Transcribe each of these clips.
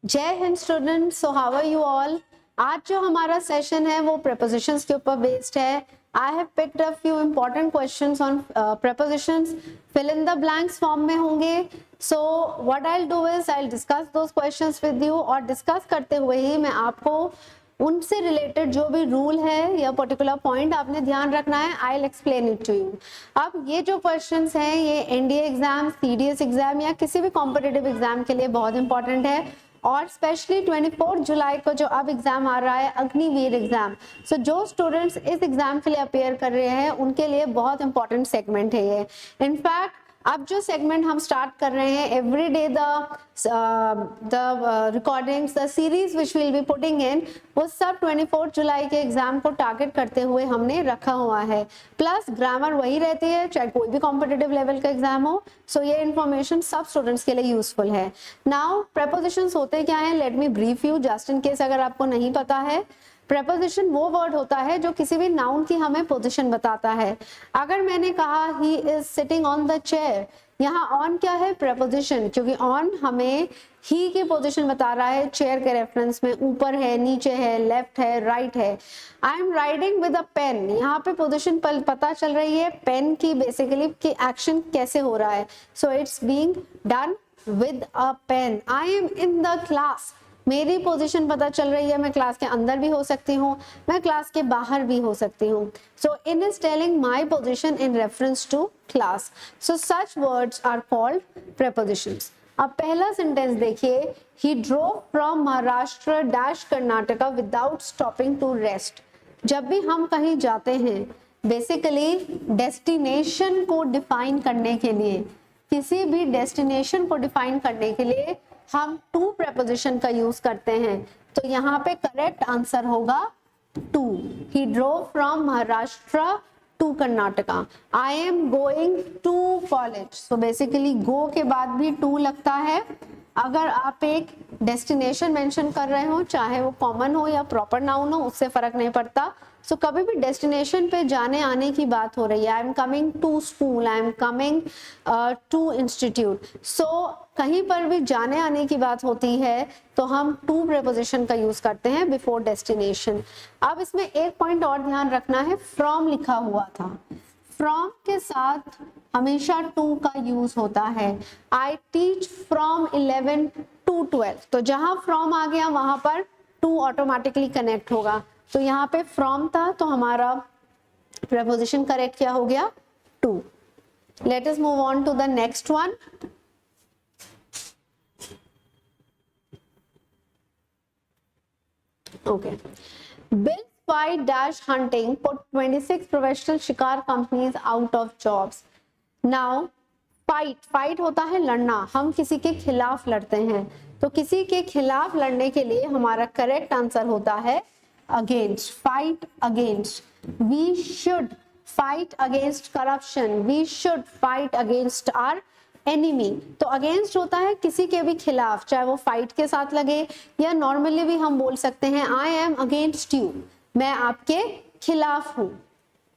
जय हिंद student, so how are you all. आज जो हमारा सेशन है वो prepositions के ऊपर बेस्ड है। I have picked a few important questions on prepositions, fill in the blanks form में होंगे। So what I will do is I will discuss those questions with you, और डिस्कस करते हुए ही मैं आपको उनसे रिलेटेड जो भी रूल है या पर्टिकुलर पॉइंट आपने ध्यान रखना है, I will explain it to you. अब ये जो क्वेश्चंस हैं ये एनडीए एग्जाम, सीडीएस एग्जाम या किसी भी कॉम्पिटिटिव एग्जाम के लिए बहुत इंपॉर्टेंट है, और स्पेशली 24 जुलाई को जो अब एग्जाम आ रहा है, अग्निवीर एग्जाम। सो जो स्टूडेंट्स इस एग्जाम के लिए अपेयर कर रहे हैं उनके लिए बहुत इंपॉर्टेंट सेगमेंट है ये। इनफैक्ट अब जो सेगमेंट हम स्टार्ट कर रहे हैं, every day the recordings, the series which will be putting in, वो सब 24 जुलाई के एग्जाम को टारगेट करते हुए हमने रखा हुआ है। प्लस ग्रामर वही रहती है चाहे कोई भी कॉम्पिटिटिव लेवल का एग्जाम हो। सो ये इन्फॉर्मेशन सब स्टूडेंट्स के लिए यूजफुल है। नाउ प्रेपोजिशंस होते क्या हैं, let me brief you just in case अगर आपको नहीं पता है। प्रेपोजिशन वो वर्ड होता है जो किसी भी नाउन की हमें पोजीशन बताता है। अगर मैंने कहा he is sitting on the chair, यहाँ ऑन क्या है, प्रेपोजिशन, क्योंकि ऑन हमें ही की पोजीशन बता रहा है चेयर के रेफरेंस में, ऊपर है, नीचे है, लेफ्ट है, राइट है। I am riding with a pen, यहाँ पे पोजीशन पता चल रही है पेन की, बेसिकली कि एक्शन कैसे हो रहा है। So it's being done with a pen. I am in the class, मेरी पोजीशन पता चल रही है, मैं क्लास के अंदर भी हो सकती हूँ, मैं क्लास के बाहर भी हो सकती हूँ। So in is telling my position in reference to class. So such words are called prepositions. अब पहला सेंटेंस देखिए, he drove from Maharashtra dash Karnataka without stopping to rest. जब भी हम कहीं जाते हैं, बेसिकली डेस्टिनेशन को डिफाइन करने के लिए, किसी भी डेस्टिनेशन को डिफाइन करने के लिए हम टू प्रेपोजिशन का यूज करते हैं। तो यहाँ पे करेक्ट आंसर होगा two. He drove from Maharashtra to Karnataka. I am going to college, so basically go के बाद भी टू लगता है। अगर आप एक डेस्टिनेशन मेंशन कर रहे हो, चाहे वो कॉमन हो या प्रॉपर नाउन हो, उससे फर्क नहीं पड़ता। सो कभी भी डेस्टिनेशन पे जाने आने की बात हो रही है, I am coming to school, I am coming to institute, so कहीं पर भी जाने आने की बात होती है तो हम टू प्रेपोजिशन का यूज करते हैं बिफोर डेस्टिनेशन। अब इसमें एक पॉइंट और ध्यान रखना है, फ्रॉम लिखा हुआ था, फ्रॉम के साथ हमेशा टू का यूज होता है। आई टीच फ्रॉम 11 टू 12, तो जहां फ्रॉम आ गया वहां पर टू ऑटोमेटिकली कनेक्ट होगा। तो यहाँ पे फ्रॉम था तो हमारा प्रेपोजिशन करेक्ट क्या हो गया, two. Let us move on to the next one. Okay. Bill fight dash hunting put 26 professional शिकार companies out of jobs. Now, fight होता है लड़ना, हम किसी के खिलाफ लड़ते हैं, तो किसी के खिलाफ लड़ने के लिए हमारा करेक्ट आंसर होता है against, fight against. We should fight against corruption. We should fight against our enemy. तो अगेंस्ट होता है किसी के भी खिलाफ, चाहे वो फाइट के साथ लगे या नॉर्मली भी हम बोल सकते हैं आई एम अगेंस्ट यू, मैं आपके खिलाफ हूं।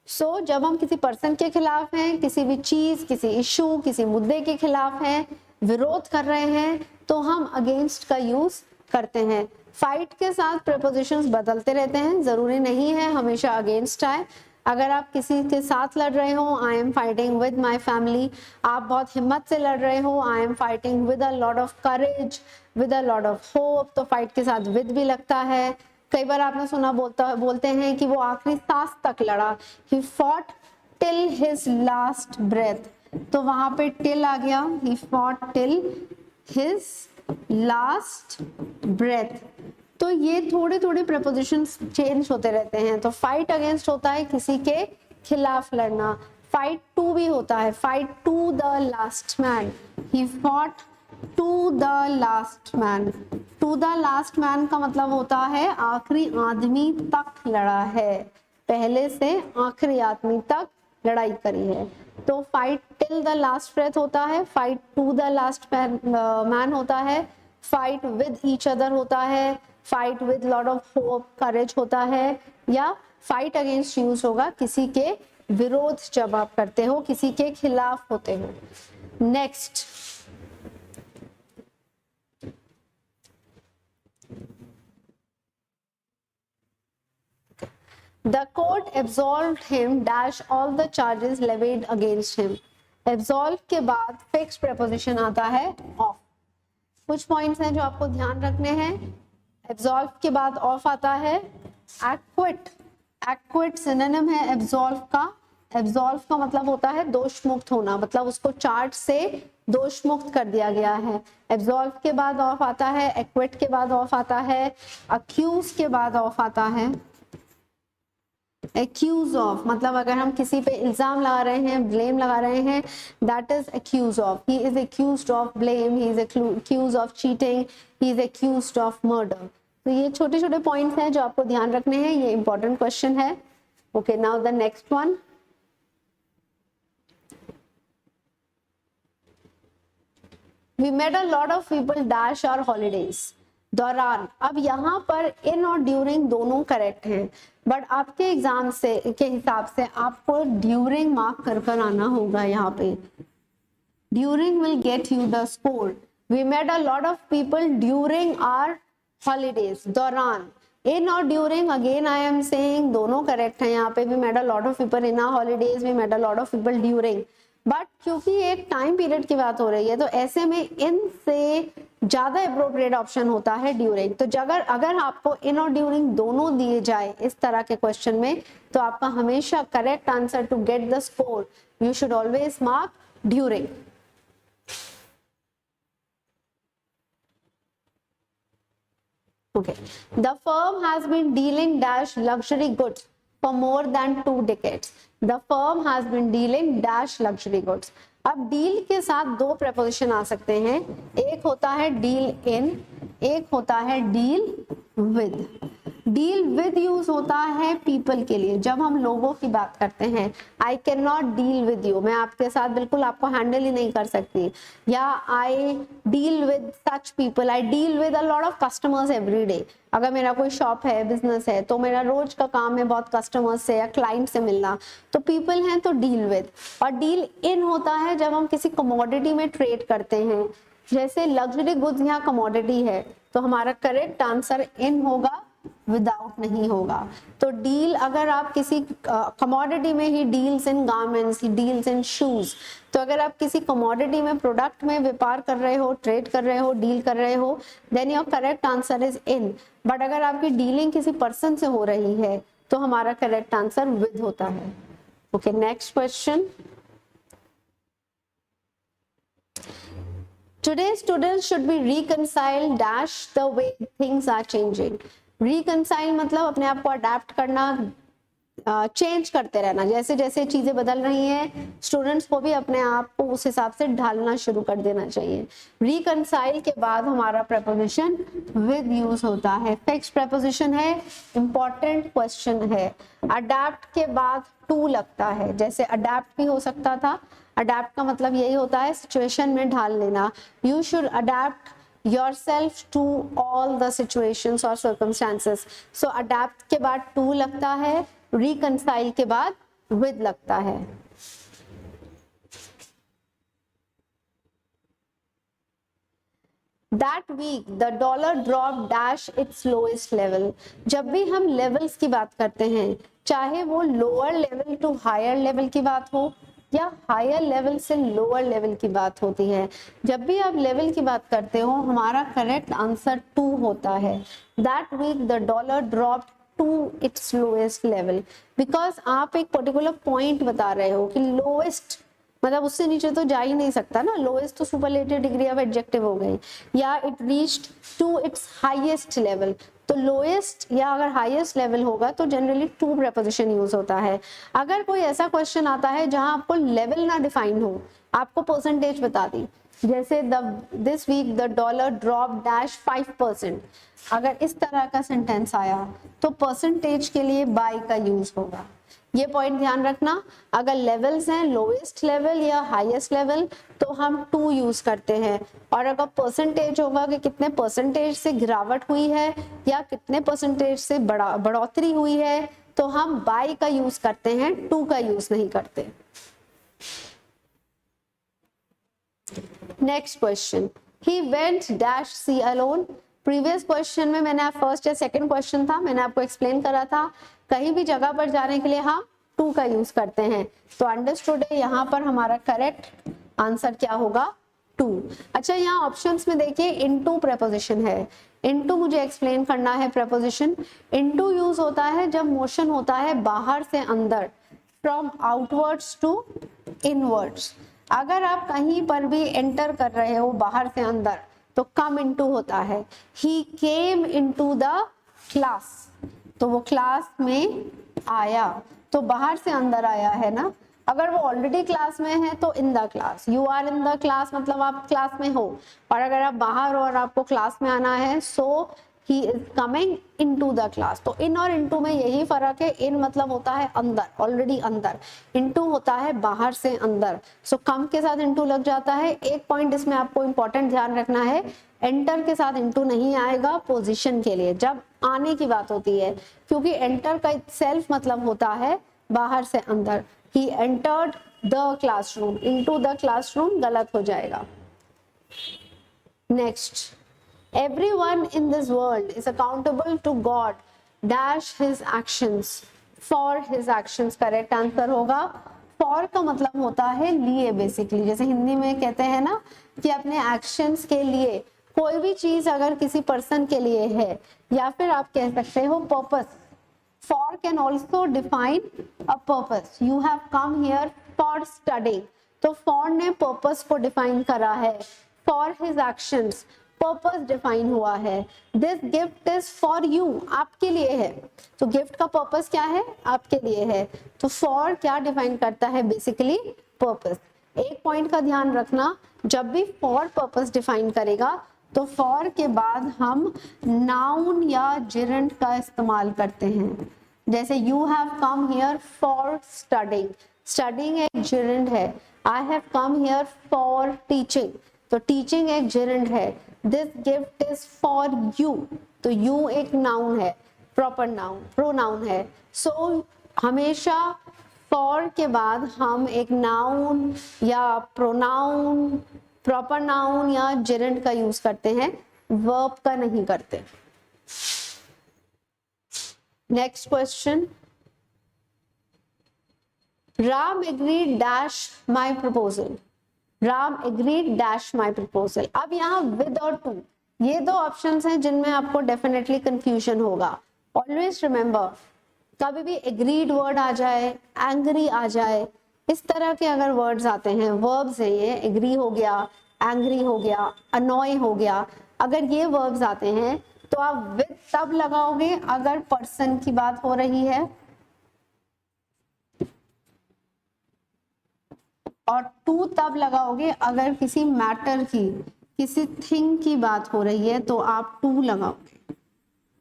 सो जब हम किसी पर्सन के खिलाफ हैं, किसी भी चीज, किसी इशू, किसी मुद्दे के खिलाफ हैं, विरोध कर रहे हैं, तो हम अगेंस्ट का यूज करते हैं। फाइट के साथ प्रेपोजिशंस बदलते रहते हैं, जरूरी नहीं है हमेशा अगेंस्ट आए। अगर आप किसी के साथ लड़ रहे हो, I am fighting with my family, आप बहुत हिम्मत से लड़ रहे हो, I am fighting with a lot of courage, with a lot of hope, तो फाइट के साथ विद भी लगता है। कई बार आपने सुना बोलते हैं कि वो आखिरी सांस तक लड़ा, he fought till his last breath, तो वहां पे टिल आ गया, he fought till his last breath. तो ये थोड़े थोड़े प्रेपोजिशंस चेंज होते रहते हैं। तो फाइट अगेंस्ट होता है किसी के खिलाफ लड़ना, फाइट टू भी होता है, fight to the last man, he fought to the last man. To the last man का मतलब होता है आखिरी आदमी तक लड़ा है, पहले से आखिरी आदमी तक लड़ाई करी है। तो fight till the last breath होता है, fight to the last man होता है, फाइट विद ईच अदर होता है, fight with lot of hope, courage होता है, या फाइट अगेंस्ट यूज होगा किसी के विरोध जब आप करते हो, किसी के खिलाफ होते हो। Next, The court absolved him dash all the charges levied against him. Absolve के बाद fixed preposition आता है of. कुछ पॉइंट्स हैं जो आपको ध्यान रखने हैं. Absolve के बाद of आता है. Acquit. Acquit synonym है absolve का. Absolve का मतलब होता है दोष मुक्त होना, मतलब उसको चार्ज से दोष मुक्त कर दिया गया है. Absolve के बाद of आता है. Acquit के बाद of आता है. Accuse के बाद of आता है. एक्यूज ऑफ मतलब अगर हम किसी पे इल्जाम लगा रहे हैं, ब्लेम लगा रहे हैं, that is accuse of. He is accused of blame, he is accused of cheating, he is accused of murder. तो ये छोटे छोटे पॉइंट्स हैं जो आपको ध्यान रखने हैं. ये इंपॉर्टेंट क्वेश्चन है. Okay, now the next one. We made a lot of people dash our holidays. दौरान. अब यहाँ पर इन और ड्यूरिंग दोनों करेक्ट हैं, बट आपके एग्जाम से के हिसाब से आपको ड्यूरिंग मार्क कर कर आना होगा. यहाँ पे during will get you the score. We made a lot of people during our holidays. दौरान. इन और during again I am saying दोनों करेक्ट हैं. यहाँ पे we made a lot of people in our holidays, we made a lot of people during. But क्योंकि एक time period की बात हो रही है तो ऐसे में इन से ज्यादा अप्रोप्रिएट ऑप्शन होता है ड्यूरिंग. तो अगर आपको इन और ड्यूरिंग दोनों दिए जाए इस तरह के क्वेश्चन में तो आपका हमेशा correct answer to get the score you should always mark during. Okay. The firm has been dealing dash luxury goods for more than 2 decades. The firm has been dealing dash luxury goods. अब deal के साथ दो preposition आ सकते हैं. एक होता है deal in, एक होता है deal with. Deal with use होता है पीपल के लिए जब हम लोगों की बात करते हैं. I can not deal with you, मैं आपके साथ बिल्कुल आपको हैंडल ही नहीं कर सकती. या I deal with such people, I deal with a lot of customers every day. अगर मेरा कोई शॉप है, बिजनेस है, तो मेरा रोज का काम है बहुत कस्टमर्स से या क्लाइंट से मिलना, तो पीपल हैं तो डील विद. और डील इन होता है जब हम किसी कमोडिटी में ट्रेड करते हैं. जैसे लग्जरी गुड्स यहाँ कमोडिटी है तो हमारा करेक्ट आंसर इन होगा, विदाउट नहीं होगा. तो डील अगर आप किसी कमोडिटी में he deals in garments, he deals in shoes. तो अगर आप किसी कमोडिटी में प्रोडक्ट में व्यापार कर रहे हो, ट्रेड कर रहे हो, डील कर रहे हो, then your correct answer is in. But अगर आपकी डीलिंग किसी पर्सन से हो रही है तो हमारा करेक्ट आंसर विद होता है. Okay, next question. Today's students should be reconciled dash the way things are changing. Reconcile मतलब अपने आप को अडेप्ट करना, चेंज करते रहना. जैसे जैसे चीजें बदल रही हैं स्टूडेंट्स को भी अपने आप को उस हिसाब से ढालना शुरू कर देना चाहिए. रिकंसाइल के बाद हमारा प्रपोजिशन विद यूज होता है. फिक्स्ड प्रपोजिशन है, इंपॉर्टेंट क्वेश्चन है. अडेप्ट के बाद टू लगता है, जैसे अडेप्ट भी हो सकता था. अडेप्ट का मतलब यही होता है सिचुएशन में ढाल लेना. You should adapt yourself to all the situations or circumstances. So adapt के बाद to लगता है, reconcile के बाद with लगता है. That week the dollar dropped dash its lowest level. जब भी हम levels की बात करते हैं, चाहे वो lower level to higher level की बात हो या हायर लेवल से लोअर लेवल की बात होती है, जब भी आप लेवल की बात करते हो हमारा करेक्ट आंसर टू होता है. That week the dollar dropped to its lowest level. Because आप एक पर्टिकुलर पॉइंट बता रहे हो कि लोएस्ट मतलब उससे नीचे तो जा ही नहीं सकता ना. लोएस्ट तो सुपरलेटिव डिग्री ऑफ एडजेक्टिव हो गई. या it reached to its highest level. तो लोएस्ट या अगर हाईएस्ट लेवल होगा तो जनरली टू प्रपोजिशन यूज होता है. अगर कोई ऐसा क्वेश्चन आता है जहां आपको लेवल ना डिफाइन हो, आपको परसेंटेज बता दी, जैसे this week the dollar drop dash 5%, अगर इस तरह का सेंटेंस आया तो परसेंटेज के लिए बाय का यूज होगा. ये पॉइंट ध्यान रखना. अगर लेवल्स हैं लोएस्ट लेवल या हाईएस्ट लेवल तो हम टू यूज करते हैं. और अगर परसेंटेज होगा कि कितने परसेंटेज से गिरावट हुई है या कितने परसेंटेज से बढ़ोतरी हुई है तो हम बाय का यूज करते हैं, टू का यूज नहीं करते. Next question. He went dash sea alone. Previous question में मैंने फर्स्ट या सेकंड क्वेश्चन था, मैंने आपको एक्सप्लेन करा था कहीं भी जगह पर जाने के लिए हम टू का यूज करते हैं। तो अंडरस्टूड है, यहाँ पर हमारा करेक्ट आंसर क्या होगा, टू। अच्छा, यहाँ ऑप्शंस में देखिए इनटू प्रेपोजिशन है। इनटू मुझे एक्सप्लेन करना है प्रेपोजिशन। इनटू यूज होता है जब मोशन होता है बाहर से अंदर, फ्रॉम आउटवर्ड्स टू इनवर्ड्स। अगर आप कहीं पर भी एंटर कर रहे हो बाहर से अंदर तो कम इनटू होता है। ही केम इनटू द क्लास, तो वो क्लास में आया, तो बाहर से अंदर आया है ना। अगर वो ऑलरेडी क्लास में है तो in the class, you are in the class मतलब आप क्लास में हो। और अगर आप बाहर हो और आपको क्लास में आना है, so he is coming into the class. तो इन और इनटू में यही फर्क है। इन मतलब होता है अंदर, ऑलरेडी अंदर। इनटू होता है बाहर से अंदर। सो कम के साथ इनटू लग जाता है। एक पॉइंट इसमें आपको इंपॉर्टेंट ध्यान रखना है, एंटर के साथ इनटू नहीं आएगा पोजीशन के लिए, जब आने की बात होती है, क्योंकि एंटर का सेल्फ मतलब होता है बाहर से अंदर। He entered the classroom, into the classroom गलत हो जाएगा। Next, everyone in this world is accountable to God dash his actions, for his actions correct answer होगा। for का मतलब होता है लिए, बेसिकली जैसे हिंदी में कहते हैं ना कि अपने actions के लिए, कोई भी चीज अगर किसी पर्सन के लिए है, या फिर आप कह सकते हो purpose। For can also define a purpose. You have come here for studying. तो for ने purpose को define करा है। For his actions, purpose define हुआ है। This gift is for you, आपके लिए है। तो gift का purpose क्या है, आपके लिए है। तो for क्या define करता है, basically purpose। एक point का ध्यान रखना, जब भी for purpose define करेगा तो for के बाद हम noun या gerund का इस्तेमाल करते हैं। जैसे you have come here for studying, studying एक gerund है। I have come here for teaching, तो teaching एक gerund है। This gift is for you, तो you एक noun है, proper noun, pronoun है। So हमेशा for के बाद हम एक noun या pronoun, proper noun या gerund का यूज करते हैं, verb का नहीं करते। Next question. Ram agreed dash my proposal. Ram agreed dash my proposal. अब यहाँ with और to, ये दो ऑप्शंस हैं जिनमें आपको डेफिनेटली कंफ्यूजन होगा। ऑलवेज रिमेंबर, कभी भी agreed वर्ड आ जाए, angry आ जाए, इस तरह के अगर वर्ड्स आते हैं, वर्ब्स हैं ये, agree हो गया, angry हो गया, annoy हो गया, अगर ये वर्ब्स आते हैं तो आप with तब लगाओगे अगर पर्सन की बात हो रही है, और टू तब लगाओगे अगर किसी मैटर की, किसी थिंग की बात हो रही है, तो आप टू लगाओगे।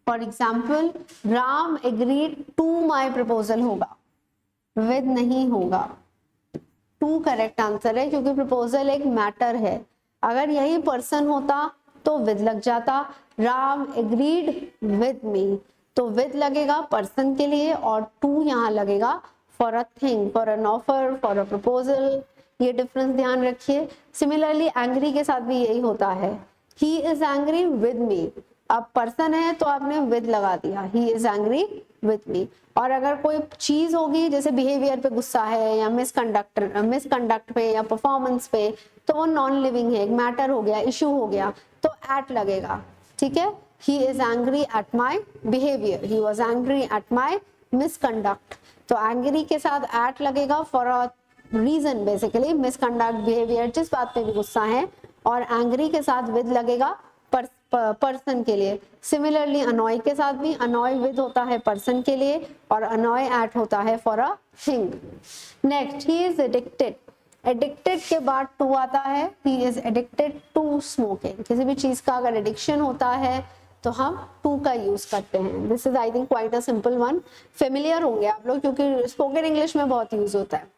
For example, Ram agreed to my proposal होगा, विद नहीं होगा। टू करेक्ट आंसर है, क्योंकि प्रपोजल एक मैटर है। अगर यही पर्सन होता तो विद लग जाता। राम एग्रीड विद मी, तो विद लगेगा पर्सन के लिए और टू यहाँ लगेगा for a thing, for an offer, for a proposal. ये डिफरेंस ध्यान रखिए। सिमिलरली एंग्री के साथ भी यही होता है, he is angry with me. अब पर्सन है तो आपने विद लगा दिया, ही इज एंग्री विद मी। और अगर कोई चीज होगी, जैसे बिहेवियर पे गुस्सा है या मिसकंडक्ट पे या परफॉर्मेंस पे, तो वो नॉन लिविंग है, एक मैटर हो गया, इशू हो गया, तो एट लगेगा। ठीक है, he is angry at my behaviour, he was angry at my misconduct. तो एंग्री के साथ एट लगेगा for a reason, basically misconduct, behaviour, जिस बात पे भी गुस्सा है, और एंग्री के साथ विद लगेगा पर्सन के लिए। सिमिलरली अनॉय के साथ भी अनॉय विद होता है पर्सन के लिए और अनॉय एट होता है for a thing. Next, he is addicted. Addicted के बाद टू आता है, he is addicted to smoking. किसी भी चीज का अगर एडिक्शन होता है तो हम टू का यूज करते हैं। This is I think quite a simple one, familiar होंगे आप लोग क्योंकि स्पोकन इंग्लिश में बहुत यूज होता है।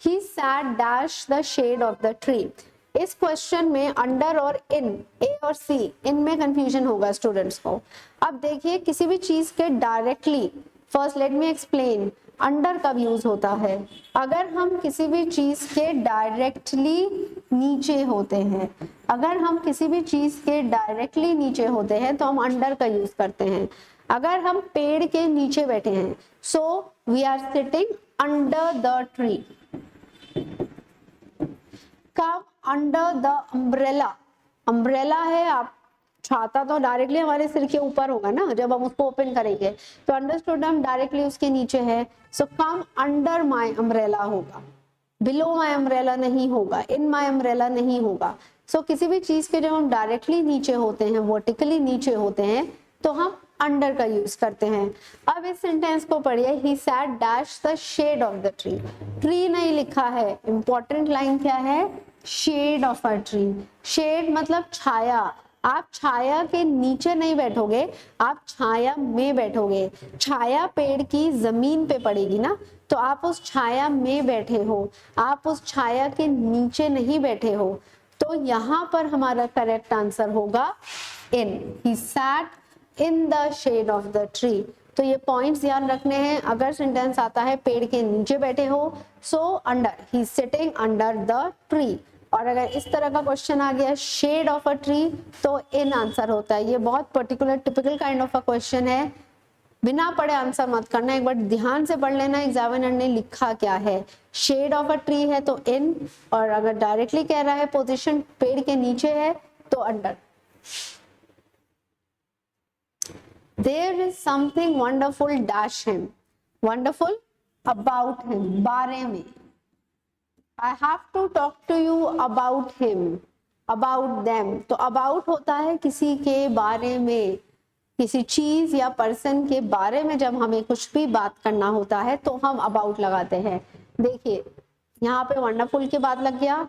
He sat dash the shade of the tree. इस क्वेश्चन में अंडर और इन, ए और सी, इनमें कंफ्यूजन होगा स्टूडेंट्स को। अब देखिए, किसी भी चीज के directly, first let me explain, under कब यूज होता है, अगर हम किसी भी चीज के डायरेक्टली नीचे होते हैं। अगर हम किसी भी चीज के डायरेक्टली नीचे होते हैं तो हम अंडर का यूज करते हैं। अगर हम पेड़ के नीचे बैठे हैं, so we are sitting under the tree. Come under the umbrella, umbrella है, आप छाता तो डायरेक्टली हमारे सिर के ऊपर होगा ना जब हम उसको ओपन करेंगे, तो अंडरस्टूड हम डायरेक्टली उसके नीचे है, सो कम अंडर माय अम्ब्रेला होगा, बिलो माय अम्ब्रेला नहीं होगा, इन माय अम्ब्रेला नहीं होगा। सो किसी भी चीज के जब हम डायरेक्टली नीचे होते हैं, वर्टिकली नीचे होते हैं, तो हम अंडर का यूज करते हैं। अब इस सेंटेंस को पढ़िए, he sat dash the shade of the tree. Tree नहीं लिखा है, इंपॉर्टेंट लाइन क्या है, shade of a tree. Shade मतलब छाया, आप छाया के नीचे नहीं बैठोगे, आप छाया में बैठोगे। छाया पेड़ की जमीन पे पड़ेगी ना, तो आप उस छाया में बैठे हो, आप उस छाया के नीचे नहीं बैठे हो। तो यहाँ पर हमारा करेक्ट आंसर होगा in, he sat in the shade of the tree. तो ये पॉइंट्स ध्यान रखने हैं। अगर सेंटेंस आता है पेड़ के नीचे बैठे हो, so under, he is sitting under the tree. और अगर इस तरह का क्वेश्चन आ गया शेड ऑफ अ ट्री, तो इन आंसर होता है। ये बहुत particular typical kind of a question है, बिना पढ़े आंसर मत करना, एक बार ध्यान से पढ़ लेना एग्जामिनर ने लिखा क्या है। शेड ऑफ अ ट्री है तो इन, और अगर डायरेक्टली कह रहा है पोजीशन पेड़ के नीचे है तो under. There is something wonderful dash him, wonderful about him, बारे में। I have to talk to you about him, about them। तो about होता है किसी के बारे में, किसी चीज या पर्सन के बारे में जब हमें कुछ भी बात करना होता है तो हम about लगाते हैं। देखिए यहाँ पे वंडरफुल के बाद लग गया,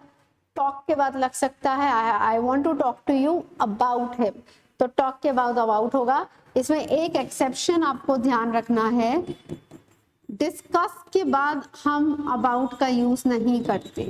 टॉक के बाद लग सकता है I want to talk to you about him, तो टॉक के बाद अबाउट होगा। इसमें एक एक्सेप्शन आपको ध्यान रखना है, डिस्कस के बाद हम अबाउट का यूज नहीं करते।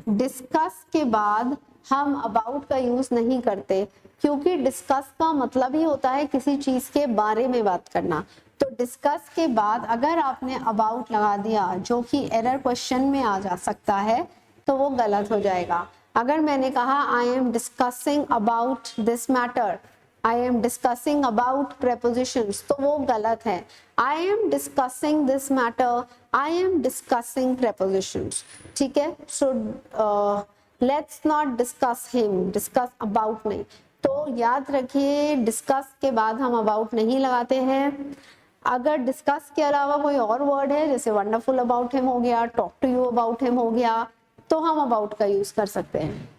डिस्कस के बाद हम अबाउट का यूज नहीं करते, क्योंकि डिस्कस का मतलब ही होता है किसी चीज के बारे में बात करना। तो डिस्कस के बाद अगर आपने अबाउट लगा दिया, जो कि एरर क्वेश्चन में आ जा सकता है, तो वो गलत हो जाएगा। अगर मैंने कहा I am discussing about this matter, I am discussing about prepositions, तो वो गलत है। I am discussing this matter, I am discussing prepositions, ठीक है। So let's not discuss him, discuss about नहीं। तो याद रखिए डिस्कस के बाद हम अबाउट नहीं लगाते हैं। अगर डिस्कस के अलावा कोई और वर्ड है, जैसे वंडरफुल अबाउट हिम हो गया, talk to you about him हो गया, तो हम अबाउट का यूज कर सकते हैं।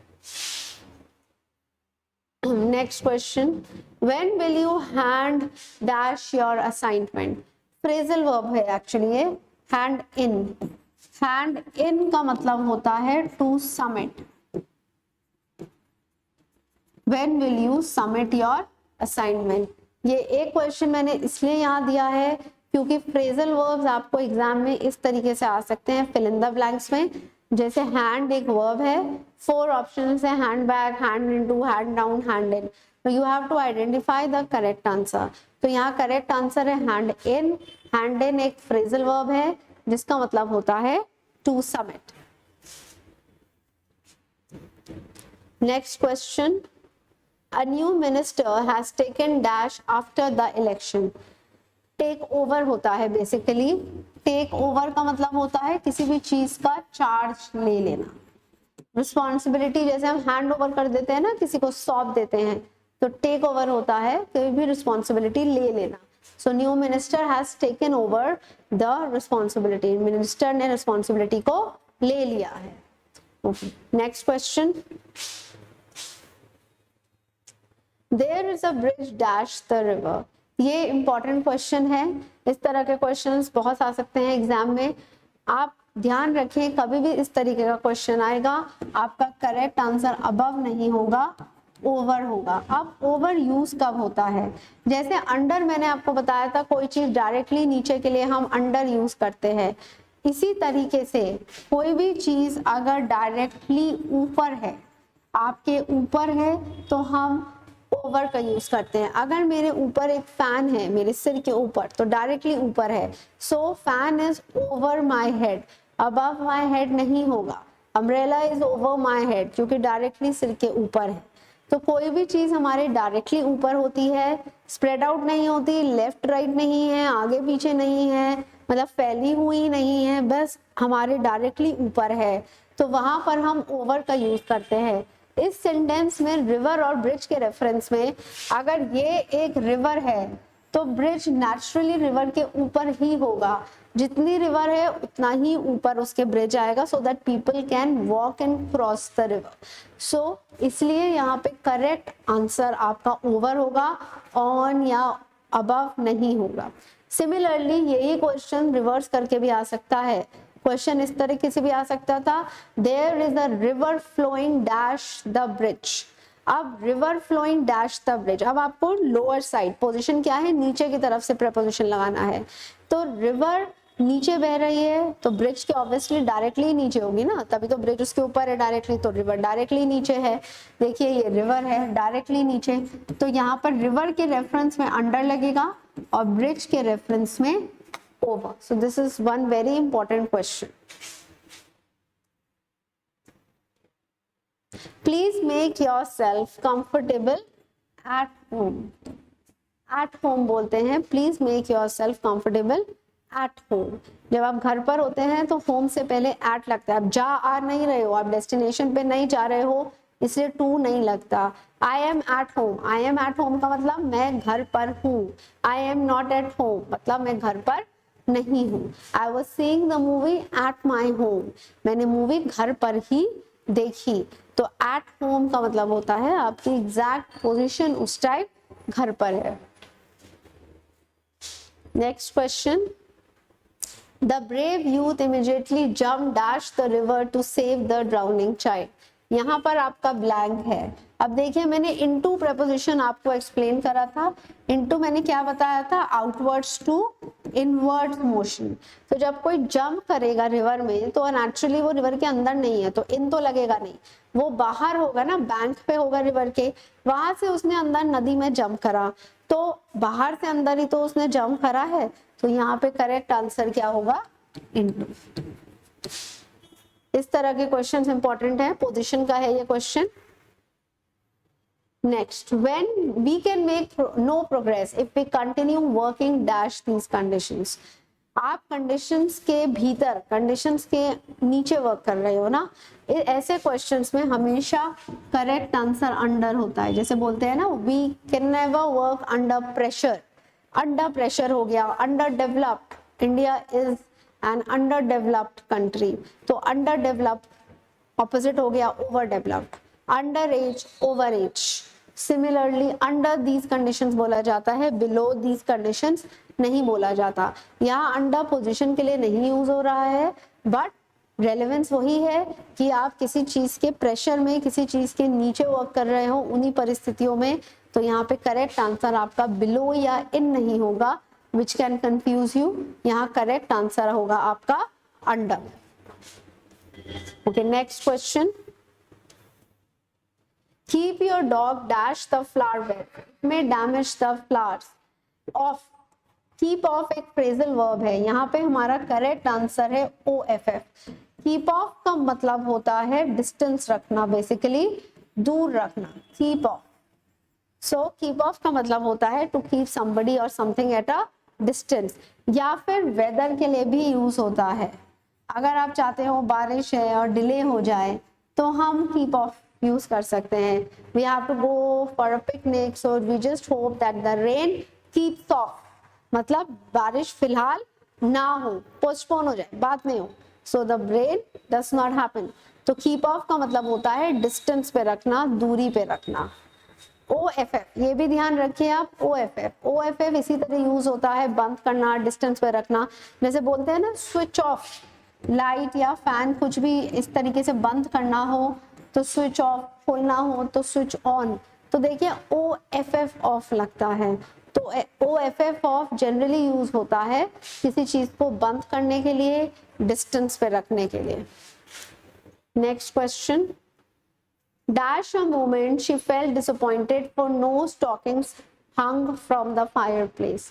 Next question, when will you hand dash your assignment. Phrasal verb है एक्चुअली ये, हैंड इन। हैंड इन का मतलब होता है to submit. When will you submit your assignment. ये एक क्वेश्चन मैंने इसलिए यहाँ दिया है क्योंकि फ्रेजल वर्ब्स आपको एग्जाम में इस तरीके से आ सकते हैं, फिल इन द ब्लैंक्स में। जैसे हैंड एक वर्ब है, 4 ऑप्शंस है, hand back, hand into, hand down, hand in. तो you have to identify the correct answer. तो यहाँ करेक्ट आंसर है हैंड इन। हैंड इन एक फ्रेजल वर्ब है जिसका मतलब होता है to submit. Next question, a new minister has taken dash after the election। Take over होता है बेसिकली। टेक ओवर का मतलब होता है किसी भी चीज का चार्ज ले लेना, रिस्पॉन्सिबिलिटी। जैसे हम हैंड ओवर कर देते हैं ना, किसी को सौंप देते हैं, तो टेक ओवर होता है कोई भी रिस्पॉन्सिबिलिटी ले लेना। So new minister has taken over the responsibility. Minister ने रिस्पॉन्सिबिलिटी को ले लिया है। Next question, There is a bridge dash the river। ये इंपॉर्टेंट क्वेश्चन है। इस तरह के क्वेश्चंस बहुत आ सकते हैं एग्जाम में। आप ध्यान रखें, कभी भी इस तरीके का क्वेश्चन आएगा, आपका करेक्ट आंसर अबव नहीं होगा, ओवर होगा। अब ओवर यूज कब होता है? जैसे अंडर मैंने आपको बताया था, कोई चीज डायरेक्टली नीचे के लिए हम अंडर यूज करते हैं। इसी तरीके से कोई भी चीज अगर डायरेक्टली ऊपर है, आपके ऊपर है, तो हम ओवर का यूज करते हैं। अगर मेरे ऊपर एक फैन है, मेरे सिर के ऊपर, तो डायरेक्टली ऊपर है, so fan is over my head, above my head नहीं होगा। Umbrella is over my head, क्योंकि डायरेक्टली सिर के ऊपर है। तो कोई भी चीज हमारे डायरेक्टली ऊपर होती है, स्प्रेड आउट नहीं होती, लेफ्ट राइट नहीं है, आगे पीछे नहीं है, मतलब फैली हुई नहीं है, बस हमारे डायरेक्टली ऊपर है, तो वहां पर हम ओवर का यूज करते हैं। इस सेंटेंस में रिवर और ब्रिज के रेफरेंस में, अगर ये एक रिवर है तो ब्रिज नेचुरली रिवर के ऊपर ही होगा, जितनी रिवर है उतना ही ऊपर उसके ब्रिज आएगा, so that people can walk and cross the river. So इसलिए यहाँ पे करेक्ट आंसर आपका ओवर होगा, ऑन या अबव नहीं होगा। सिमिलरली यही क्वेश्चन रिवर्स करके भी आ सकता है। क्वेश्चन इस तरीके से भी आ सकता था, there is a river flowing dash the bridge. अब river flowing dash the bridge, अब आपको लोअर साइड पोजीशन क्या है, नीचे की तरफ से प्रपोजिशन लगाना है। तो रिवर नीचे बह रही है तो ब्रिज के ऑब्वियसली डायरेक्टली नीचे होगी ना, तभी तो ब्रिज उसके ऊपर है डायरेक्टली, तो रिवर डायरेक्टली नीचे है। देखिए ये रिवर है डायरेक्टली नीचे, तो यहाँ पर रिवर के रेफरेंस में अंडर लगेगा और ब्रिज के रेफरेंस में over. So this is one very important question. Please make yourself comfortable at home. At home बोलते हैं, please make yourself comfortable at home. जब आप घर पर होते हैं तो home से पहले at लगता है। आप जा आ नहीं रहे हो, आप destination पे नहीं जा रहे हो, इसलिए to नहीं लगता। I am at home. I am at home का मतलब मैं घर पर हूँ। I am not at home मतलब मैं घर पर नहीं हूँ। I was seeing the movie at my home. मैंने मूवी घर पर ही देखी। तो एट होम का मतलब होता है आपकी एग्जैक्ट पोजीशन उस टाइप घर पर है। Next question, the brave youth immediately jump dash the river to save the drowning child. यहाँ पर आपका ब्लैंक है। अब देखिए मैंने इनटू प्रपोजिशन आपको एक्सप्लेन करा था। इनटू मैंने क्या बताया था, आउटवर्ड्स टू इनवर्ड मोशन। तो जब कोई जंप करेगा रिवर में तो नेचुरली वो रिवर के अंदर नहीं है, तो इन तो लगेगा नहीं, वो बाहर होगा ना, बैंक पे होगा रिवर के, वहां से उसने अंदर नदी में जंप करा, तो बाहर से अंदर ही तो उसने जंप करा है। तो यहाँ पे करेक्ट आंसर क्या होगा, इनटू। इस तरह के क्वेश्चंस इंपॉर्टेंट है, पोजीशन का है ये question. Next, when we can make no progress if we continue working dash these conditions. आप कंडीशंस के भीतर, कंडीशंस के नीचे वर्क कर रहे हो ना, ऐसे क्वेश्चंस में हमेशा करेक्ट आंसर अंडर होता है। जैसे बोलते हैं ना, we can never work under pressure. Under pressure हो गया, under developed, India is an under developed country, तो अंडर डेवलप्ड ऑपोजिट हो गया over developed. Under age, over age. Similarly under these conditions बोला जाता है, बिलो दीज कंडीशंस नहीं बोला जाता। यहाँ अंडर पोजीशन के लिए नहीं यूज हो रहा है, बट रेलेवेंस वही है कि आप किसी चीज के प्रेशर में, किसी चीज के नीचे वर्क कर रहे हो उन्हीं परिस्थितियों में। तो यहाँ पे करेक्ट आंसर आपका बिलो या इन नहीं होगा, विच कैन कंफ्यूज यू। यहाँ करेक्ट आंसर होगा आपका under. Okay, next question, keep your dog dash the flower bed may damage the flowers off। keep off एक phrasal verb है, यहाँ पे हमारा करेक्ट आंसर है OFF। keep off का मतलब होता है डिस्टेंस रखना, बेसिकली दूर रखना, keep off। so keep off का मतलब होता है to keep somebody or something at a distance, या फिर वेदर के लिए भी यूज होता है। अगर आप चाहते हो बारिश है और डिले हो जाए तो हम keep off यूज कर सकते हैं। We have to go for a picnic, so we just hope that the rain keeps off, मतलब बारिश फिलहाल ना हो, पोस्टपोन हो जाए, बाद में हो, so the rain does not happen. तो कीप ऑफ का मतलब होता है डिस्टेंस पे रखना, दूरी पे रखना। OFF ये भी ध्यान रखिए आप, OFF इसी तरह यूज होता है, बंद करना, डिस्टेंस पे रखना। जैसे बोलते हैं ना स्विच ऑफ, लाइट या फैन कुछ भी इस तरीके से बंद करना हो तो स्विच ऑफ, खोलना हो तो स्विच ऑन। तो देखिए OFF ऑफ लगता है। तो OFF ऑफ जनरली यूज होता है किसी चीज को बंद करने के लिए, डिस्टेंस पे रखने के लिए। Next question, dash a moment she felt disappointed for no stockings hung from the fireplace.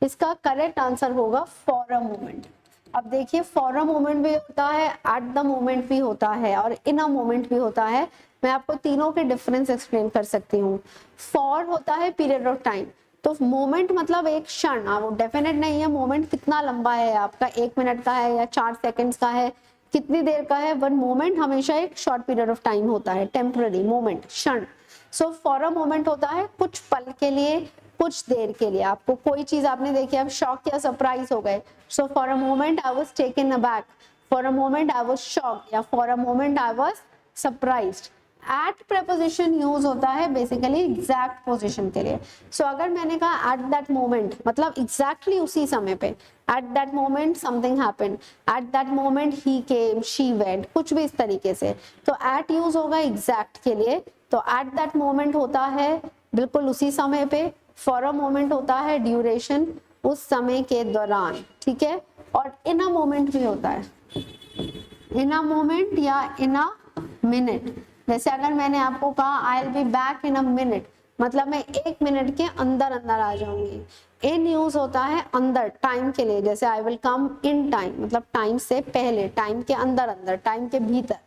इसका करेक्ट आंसर होगा फॉर अ मोमेंट। अब देखिए फॉर अ मोमेंट भी होता है, एट द मोमेंट भी होता है और इन अ मोमेंट भी होता है, मैं आपको तीनों के डिफरेंस एक्सप्लेन कर सकती हूँ। फॉर होता है पीरियड ऑफ टाइम, तो मोमेंट मतलब एक क्षण, वो डेफिनेट नहीं है मोमेंट कितना लंबा है आपका, 1 मिनट का है या 4 सेकंड्स का है, कितनी देर का है, बट मोमेंट हमेशा एक शॉर्ट पीरियड ऑफ टाइम होता है, टेम्पररी मोमेंट, क्षण। सो फॉर अ मोमेंट होता है कुछ पल के लिए, कुछ देर के लिए, आपको कोई चीज आपने देखी, आप शॉक या सरप्राइज हो गए, so for a moment I was taken aback, for a moment I was shocked, या for a moment I was surprised. At preposition use होता है बेसिकली एग्जैक्ट पोजीशन के लिए। सो अगर मैंने कहा एट दैट मोमेंट मतलब एग्जैक्टली उसी समय पे, at that moment something happened, at that moment he came, she went, कुछ भी इस तरीके से, तो एट यूज होगा एग्जैक्ट के लिए। तो एट दैट मोमेंट होता है बिल्कुल उसी समय पे, फॉर अ मोमेंट होता है ड्यूरेशन, उस समय के दौरान, ठीक है। और इन अ मोमेंट भी होता है, इन अ मोमेंट या इन अ मिनट। जैसे अगर मैंने आपको कहा आई will be back in a minute, मतलब मैं 1 मिनट के अंदर अंदर आ जाऊंगी। इन यूज होता है अंदर, टाइम के लिए, जैसे I will come in time, मतलब टाइम से पहले, टाइम के अंदर अंदर, टाइम के भीतर।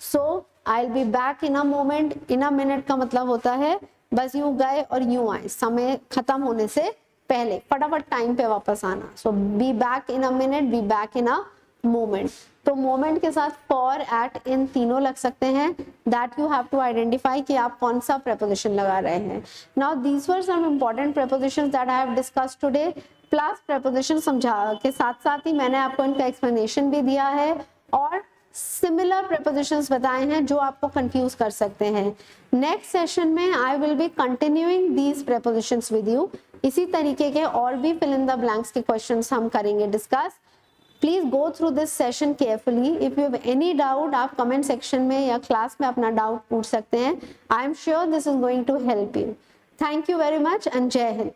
So I will be back in a moment, in a minute का मतलब होता है बस यूं गए और यूं आए, समय खत्म होने से पहले फटाफट टाइम पे वापस आना। So be back in a minute, be back in a moment. तो मोमेंट के साथ फॉर, एट, इन तीनों लग सकते हैं। That you have to identify कि आप कौन सा preposition लगा रहे हैं। Now these were some important prepositions that I have discussed today. Plus preposition समझा के साथ साथ ही मैंने आपको इनका एक्सप्लेनेशन भी दिया है और सिमिलर prepositions बताए हैं जो आपको कंफ्यूज कर सकते हैं। नेक्स्ट सेशन में I will be continuing these prepositions with you. इसी तरीके के और भी फिल इन द ब्लैंक्स के क्वेश्चंस हम करेंगे discuss. Please go through this session carefully. If you have any doubt आप कमेंट सेक्शन में या क्लास में अपना डाउट पूछ सकते हैं। I am sure this is going to help you. Thank you very much and Jai Hind.